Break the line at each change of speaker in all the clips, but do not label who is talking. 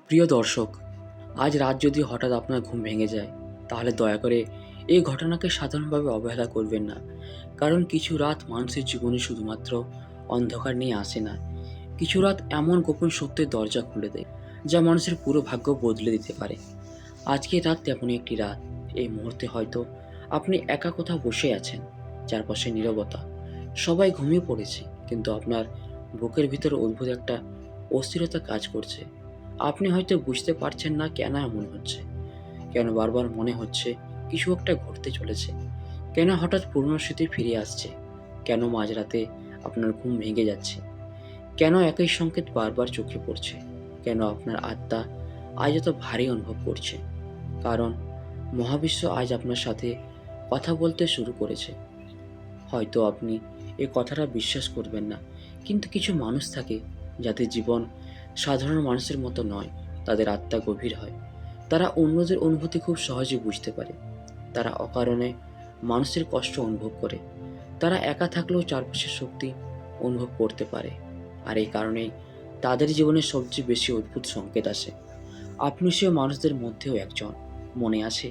প্রিয় দর্শক, আজ রাত যদি হঠাৎ আপনার ঘুম ভেঙে যায়, তাহলে দয়া করে এই ঘটনাকে সাধারণভাবে অবহেলা করবেন না। কারণ কিছু রাত মানুষের জীবনে শুধুমাত্র অন্ধকার নিয়ে আসে না। কিছু রাত এমন গোপন সত্যের দরজা খুলে দেয়, যা মানুষের পুরো ভাগ্য বদলে দিতে পারে। আজকের রাত তেমনই একটি রাত। এই মুহূর্তে হয়তো আপনি একা কোথাও বসে আছেন, চারপাশে নীরবতা, সবাই ঘুমিয়ে পড়েছে, কিন্তু আপনার বুকের ভিতরে অদ্ভুত একটা অস্থিরতা কাজ করছে। আপনি হয়তো বুঝতে পারছেন না কেন এমন হচ্ছে, কেন বারবার মনে হচ্ছে কিছু একটা ঘটতে চলেছে, কেন হঠাৎ পুরনো স্মৃতি ফিরে আসছে, কেন মাঝরাতে আপনার ঘুম ভেঙে যাচ্ছে, কেন একই সংকেত বারবার চোখে পড়ছে, কেন আপনার আত্মা আজ এত ভারী অনুভব করছে। কারণ মহাবিশ্ব আজ আপনার সাথে কথা বলতে শুরু করেছে। হয়তো আপনি এই কথাটা বিশ্বাস করবেন না, কিন্তু কিছু মানুষ থাকে যাদের জীবন সাধারণ মানুষের মতো নয়। তাদের আত্মা গভীর হয়। তারা অন্যদের অনুভূতি খুব সহজে বুঝতে পারে। তারা অকারণে মানুষের কষ্ট অনুভব করে। তারা একা থাকলেও চারপাশের শক্তি অনুভব করতে পারে। আর এই কারণেই তাদের জীবনে সবচেয়ে বেশি অদ্ভুত সংকেত আসে। আপনি সে মানুষদের মধ্যেও একজন। মনে আছে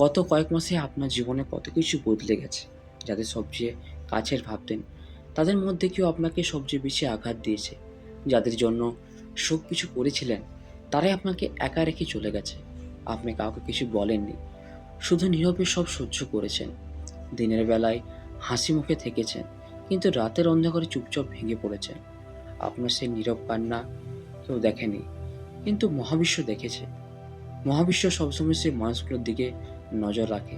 গত কয়েক মাসে আপনার জীবনে কত কিছু বদলে গেছে। যাদের সবচেয়ে কাছের ভাবতেন, তাদের মধ্যে কেউ আপনাকে সবচেয়ে বেশি আঘাত দিয়েছে। যাদের জন্য সব কিছু করেছিলেন, তারাই আপনাকে একা রেখে চলে গেছে। আপনি কাউকে কিছু বলেননি, শুধু নীরবে সব সহ্য করেছেন। দিনের বেলায় হাসি মুখে থেকেছেন, কিন্তু রাতের অন্ধকারে চুপচাপ ভেঙে পড়েছেন। আপনার সেই নীরব কান্না কেউ দেখেনি, কিন্তু মহাবিশ্ব দেখেছে। মহাবিশ্ব সবসময় সেই মানুষগুলোর দিকে নজর রাখে,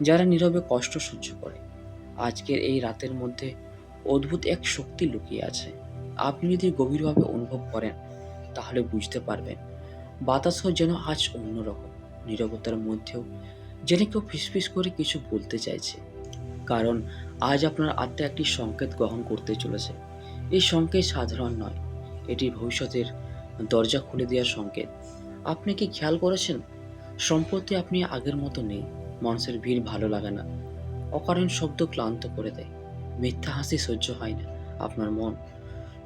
যারা নীরবে কষ্ট সহ্য করে। আজকের এই রাতের মধ্যে অদ্ভুত এক শক্তি লুকিয়ে আছে। আপনি যদি গভীরভাবে অনুভব করেন, তাহলে বুঝতে পারবেন বাতাসও যেন আজ অন্যরকম। নীরবতার মধ্যেও যেন কেউ ফিসফিস করে কিছু বলতে চাইছে। কারণ আজ আপনার আত্মা একটি সংকেত গ্রহণ করতে চলেছে। এই সংকেত সাধারণ নয়, এটি ভবিষ্যতের দরজা খুলে দেওয়ার সংকেত। আপনি কি খেয়াল করেছেন, সম্প্রতি আপনি আগের মতো নেই। মানুষের ভিড় ভালো লাগে না, অকারণ শব্দ ক্লান্ত করে দেয়, মিথ্যা হাসি সহ্য হয় না। আপনার মন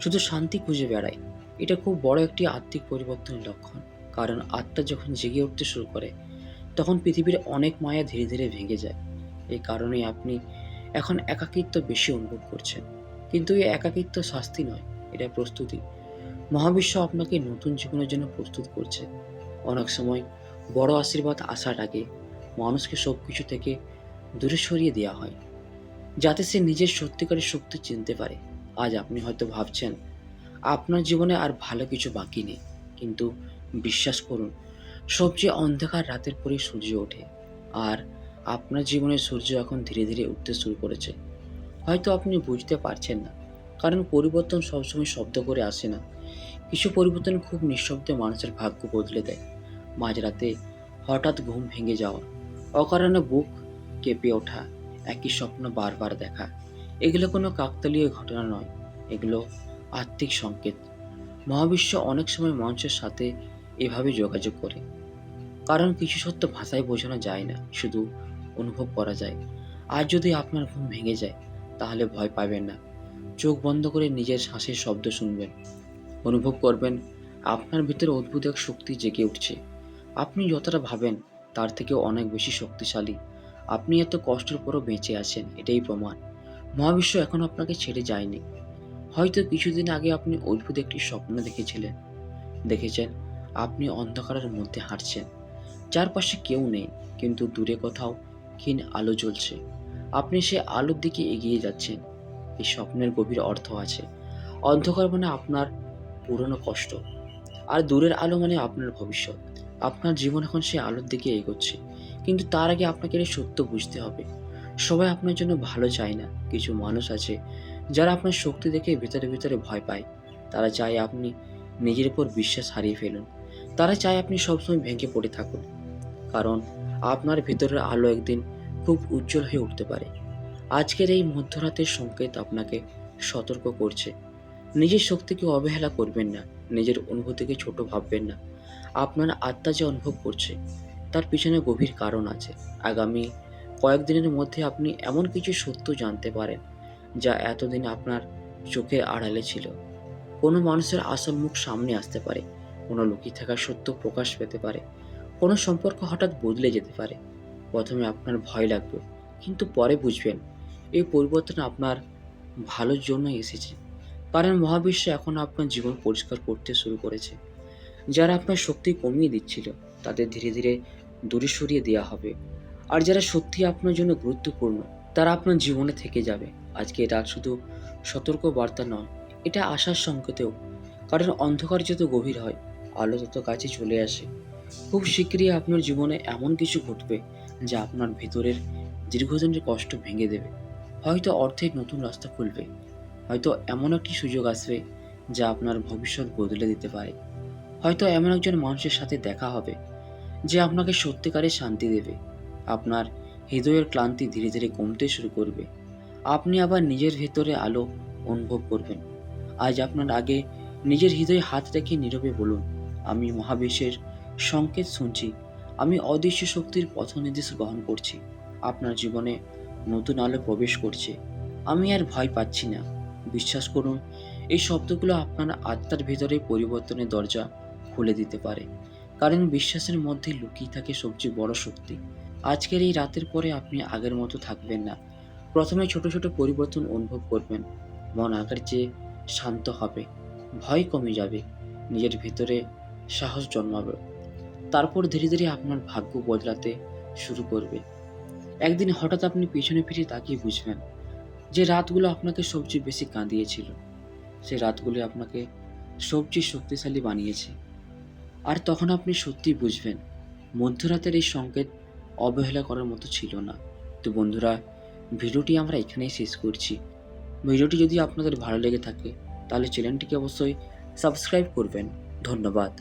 শুধু শান্তি খুঁজে বেড়ায়। এটা খুব বড় একটি আত্মিক পরিবর্তনের লক্ষণ। কারণ আত্মা যখন জেগে উঠতে শুরু করে, তখন পৃথিবীর অনেক মায়া ধীরে ধীরে ভেঙে যায়। এই কারণেই আপনি এখন একাকিত্ব বেশি অনুভব করছেন। কিন্তু এই একাকিত্ব শাস্তি নয়, এটা প্রস্তুতি। মহাবিশ্ব আপনাকে নতুন জীবনের জন্য প্রস্তুত করছে। অনেক সময় বড় আশীর্বাদ আসার আগে মানুষকে সবকিছু থেকে দূরে সরিয়ে দেওয়া হয়, যাতে সে নিজের সত্যিকারের শক্তি চিনতে পারে। আজ আপনি হয়তো ভাবছেন আপনার জীবনে আর ভালো কিছু বাকি নেই, কিন্তু বিশ্বাস করুন, সবচেয়ে অন্ধকার রাতের পরেই সূর্য ওঠে। আর আপনার জীবনের সূর্য এখন ধীরে ধীরে উঠতে শুরু করেছে। হয়তো আপনি বুঝতে পারছেন না, কারণ পরিবর্তন সবসময় শব্দ করে আসে না। কিছু পরিবর্তন খুব নিঃশব্দে মানুষের ভাগ্য বদলে দেয়। মাঝরাতে হঠাৎ ঘুম ভেঙে যাওয়া, অকারণে বুক কেঁপে ওঠা, একই স্বপ্ন বারবার দেখা, এগুলো কোনো কাকতালীয় ঘটনা নয়, এগুলো আত্মিক সংকেত। মহাবিশ্ব অনেক সময় মানুষের সাথে এভাবে যোগাযোগ করে। কারণ কিছু সত্য ভাষায় বোঝানো যায় না, শুধু অনুভব করা যায়। আর যদি আপনার ঘুম ভেঙে যায়, তাহলে ভয় পাবেন না। চোখ বন্ধ করে নিজের শ্বাসের শব্দ শুনবেন। অনুভব করবেন আপনার ভিতরে অদ্ভুত এক শক্তি জেগে উঠছে। আপনি যতটা ভাবেন তার থেকেও অনেক বেশি শক্তিশালী। আপনি এত কষ্টের পরও বেঁচে আছেন, এটাই প্রমাণ। মহাবিশ্ব এখন আপনাকে ছেড়ে যায়নি। হয়তো কিছুদিন আগে আপনি অদ্ভুত একটি স্বপ্ন দেখেছেন আপনি অন্ধকারের মধ্যে হাঁটছেন, চারপাশে কেউ নেই, কিন্তু দূরে কোথাও ক্ষীণ আলো জ্বলছে। আপনি সে আলোর দিকে এগিয়ে যাচ্ছেন। এই স্বপ্নের গভীর অর্থ আছে। অন্ধকার মানে আপনার পুরনো কষ্ট, আর দূরের আলো মানে আপনার ভবিষ্যৎ। আপনার জীবন এখন সে আলোর দিকে এগোচ্ছে, কিন্তু তার আগে আপনাকে এটা সত্য বুঝতে হবে। সবাই আপনার জন্য ভালো চায় না। কিছু মানুষ আছে যারা আপনার শক্তি দেখে ভিতরে ভিতরে ভয় পায়। তারা চায় আপনি নিজের উপর বিশ্বাস হারিয়ে ফেলুন। তারা চায় আপনি সবসময় ভেঙে পড়ে থাকুন। কারণ আপনার ভিতরের আলো একদিন খুব উজ্জ্বল হয়ে উঠতে পারে। আজকের এই মধ্যরাতের সংকেত আপনাকে সতর্ক করছে। নিজের শক্তিকে অবহেলা করবেন না, নিজের অনুভূতিকে ছোট ভাববেন না। আপনার আত্মা যে অনুভব করছে, তার পিছনে গভীর কারণ আছে। আগামী কয়েকদিনের মধ্যে আপনি এমন কিছু সত্য জানতে পারেন, যা এতদিন আপনার চোখের আড়ালে ছিল। কোনো মানুষের আসল মুখ সামনে আসতে পারে, কোনো লুকিয়ে থাকা সত্য প্রকাশ পেতে পারে, কোনো সম্পর্ক হঠাৎ বদলে যেতে পারে। প্রথমে আপনার ভয় লাগবে, কিন্তু পরে বুঝবেন এই পরিবর্তন আপনার ভালোর জন্যই এসেছে। কারণ মহাবিশ্ব এখন আপনার জীবন পরিষ্কার করতে শুরু করেছে। যারা আপনার শক্তি কমিয়ে দিচ্ছিল তাদের ধীরে ধীরে দূরে সরিয়ে দেওয়া হবে। আর যারা সত্যি আপনার জন্য গুরুত্বপূর্ণ তারা আপনার জীবনে থেকে যাবে। আজকে এটা শুধু সতর্ক বার্তা নয়, এটা আশার সংকেতেও। কারণ অন্ধকার যত গভীর হয়, আলো তত কাছে চলে আসে। খুব শীঘ্রই আপনার জীবনে এমন কিছু ঘটবে যা আপনার ভেতরের দীর্ঘদিনের কষ্ট ভেঙে দেবে। হয়তো অর্থের নতুন রাস্তা খুলবে, হয়তো এমন একটি সুযোগ আসবে যা আপনার ভবিষ্যৎ বদলে দিতে পারে। হয়তো এমন একজন মানুষের সাথে দেখা হবে যে আপনাকে সত্যিকারের শান্তি দেবে। আপনার হৃদয়ের ক্লান্তি ধীরে ধীরে কমতে শুরু করবে। আপনি আবার নিজের ভেতরে আলো অনুভব করবেন। আজ আপনার আগে নিজের হৃদয়ে হাত রেখে নীরবে বলুন, আমি মহাবিশ্বের সংকেত শুনছি, আমি অদৃশ্য শক্তির পথ নির্দেশ গ্রহণ করছি। আপনার জীবনে নতুন আলো প্রবেশ করছে। আমি আর ভয় পাচ্ছি না। বিশ্বাস করুন, এই শব্দগুলো আপনার আত্মার ভেতরে পরিবর্তনের দরজা খুলে দিতে পারে। কারণ বিশ্বাসের মধ্যে লুকিয়ে থাকে সবচেয়ে বড় শক্তি। আজকের এই রাতের পরে আপনি আগের মতো থাকবেন না। প্রথমে ছোট ছোট পরিবর্তন অনুভব করবেন। মন আগের চেয়ে শান্ত হবে, ভয় কমে যাবে, নিজের ভেতরে সাহস জন্মাবে। তারপর ধীরে ধীরে আপনার ভাগ্য বদলাতে শুরু করবে। একদিন হঠাৎ আপনি পিছনে ফিরে তাকিয়ে বুঝবেন যে রাতগুলো আপনাকে সবচেয়ে বেশি কাঁদিয়েছিল, সেই রাতগুলো আপনাকে সবচেয়ে শক্তিশালী বানিয়েছে। আর তখন আপনি সত্যিই বুঝবেন মধ্যরাতের এই সংকেত অবহেলা করার মতো ছিল না। তো বন্ধুরা, ভিডিওটি আমরা এখানেই শেষ করছি। ভিডিওটি যদি আপনাদের ভালো লেগে থাকে তাহলে চ্যানেলটিকে অবশ্যই সাবস্ক্রাইব করবেন। ধন্যবাদ।